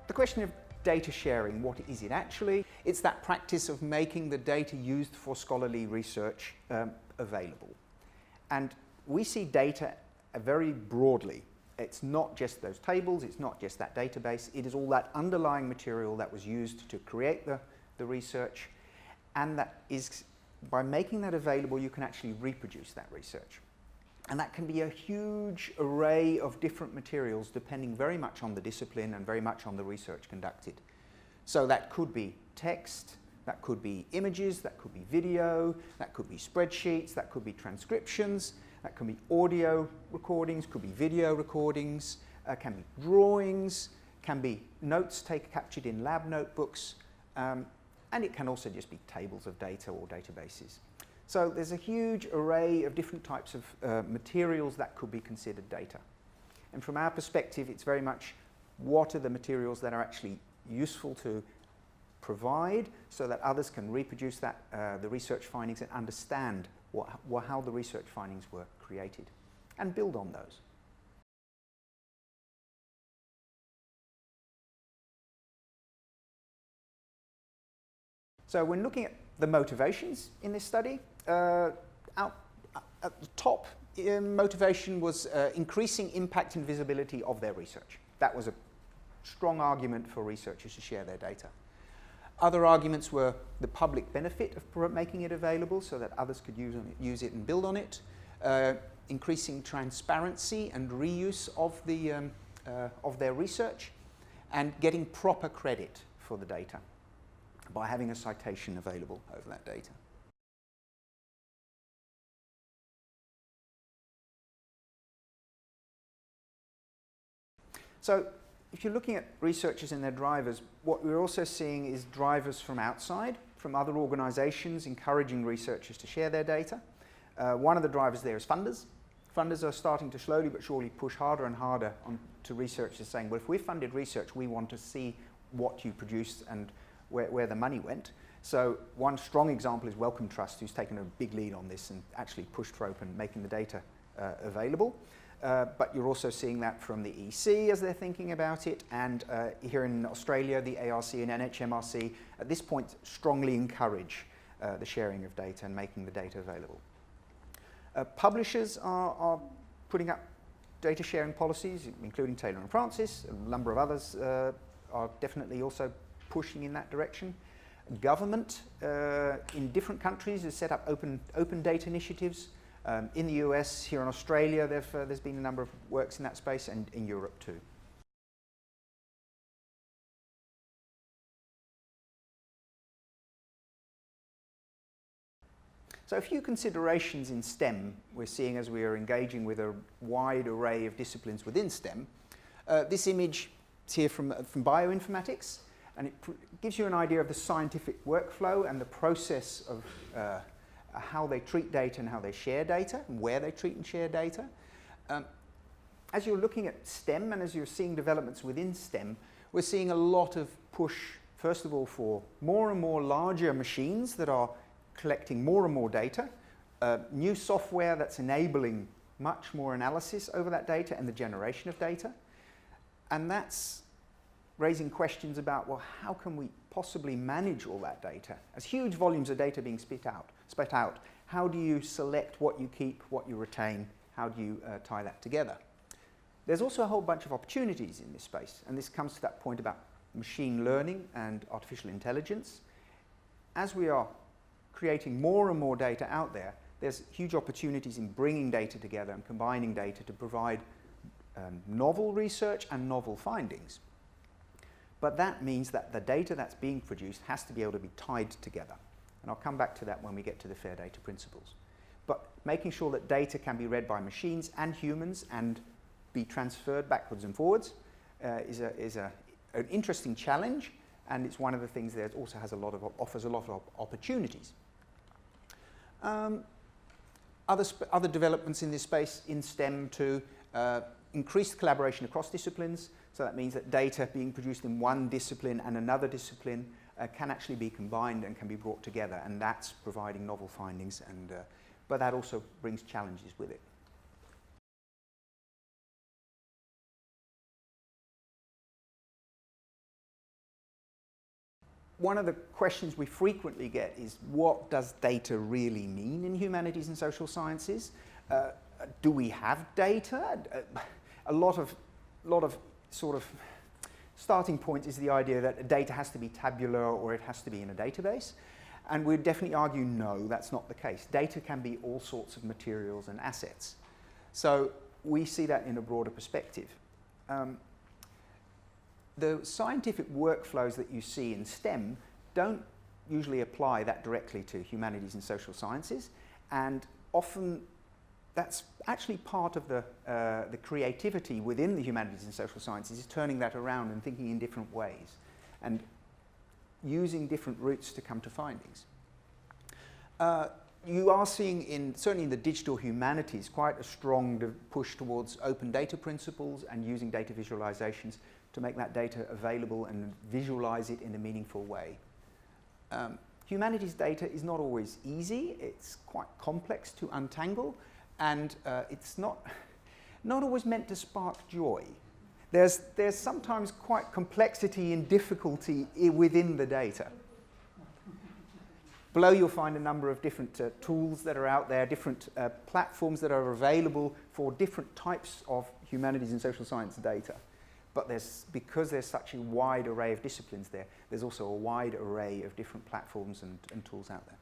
The question of data sharing, what is it actually? It's that practice of making the data used for scholarly research available. And we see data very broadly. It's not just those tables, it's not just that database, it is all that underlying material that was used to create the research, and that is, by making that available, you can actually reproduce that research. And that can be a huge array of different materials depending very much on the discipline and very much on the research conducted. So that could be text, that could be images, that could be video, that could be spreadsheets, that could be transcriptions, that can be audio recordings, could be video recordings, can be drawings, can be notes captured in lab notebooks, and it can also just be tables of data or databases. So there's a huge array of different types of materials that could be considered data. And from our perspective, it's very much what are the materials that are actually useful to provide so that others can reproduce that, the research findings, and understand how the research findings were created and build on those. So when looking at the motivations in this study, at the top motivation was increasing impact and visibility of their research. That was a strong argument for researchers to share their data. Other arguments were the public benefit of making it available so that others could use it and build on it, increasing transparency and reuse of their research, and getting proper credit for the data by having a citation available over that data. So if you're looking at researchers and their drivers, what we're also seeing is drivers from outside, from other organisations encouraging researchers to share their data. One of the drivers there is funders. Funders are starting to slowly but surely push harder and harder to researchers, saying, well, if we've funded research, we want to see what you produced and where the money went. So one strong example is Wellcome Trust, who's taken a big lead on this and actually pushed for making the data available. But you're also seeing that from the EC as they're thinking about it, and here in Australia, the ARC and NHMRC at this point strongly encourage the sharing of data and making the data available. Publishers are putting up data sharing policies, including Taylor and Francis. A number of others are definitely also pushing in that direction. Government in different countries has set up open data initiatives. In the US, here in Australia, there's been a number of works in that space, and in Europe too. So a few considerations in STEM we're seeing as we are engaging with a wide array of disciplines within STEM. This image is here from bioinformatics, and it gives you an idea of the scientific workflow and the process of how they treat data and how they share data, and where they treat and share data. As you're looking at STEM and as you're seeing developments within STEM, we're seeing a lot of push, first of all, for more and more larger machines that are collecting more and more data, new software that's enabling much more analysis over that data and the generation of data. And that's raising questions about, well, how can we possibly manage all that data? As huge volumes of data being spit out, how do you select what you keep, what you retain? How do you tie that together? There's also a whole bunch of opportunities in this space, and this comes to that point about machine learning and artificial intelligence. As we are creating more and more data out there, there's huge opportunities in bringing data together and combining data to provide novel research and novel findings. But that means that the data that's being produced has to be able to be tied together. And I'll come back to that when we get to the fair data principles. But making sure that data can be read by machines and humans and be transferred backwards and forwards is an interesting challenge, and it's one of the things that also offers a lot of opportunities. Other developments in this space in STEM to increased collaboration across disciplines. So that means that data being produced in one discipline and another discipline can actually be combined and can be brought together, and that's providing novel findings, but that also brings challenges with it. one of the questions we frequently get is, what does data really mean in humanities and social sciences? Do we have data? A lot of sort of starting point is the idea that data has to be tabular or it has to be in a database. And we'd definitely argue, no, that's not the case. Data can be all sorts of materials and assets. So we see that in a broader perspective. The scientific workflows that you see in STEM don't usually apply that directly to humanities and social sciences, and often that's actually part of the creativity within the humanities and social sciences, is turning that around and thinking in different ways and using different routes to come to findings. You are seeing, certainly in the digital humanities, quite a strong push towards open data principles and using data visualizations to make that data available and visualize it in a meaningful way. Humanities data is not always easy. It's quite complex to untangle, and it's not always meant to spark joy. There's sometimes quite complexity and difficulty within the data. Below you'll find a number of different tools that are out there, different platforms that are available for different types of humanities and social science data. But because there's such a wide array of disciplines there's also a wide array of different platforms and tools out there.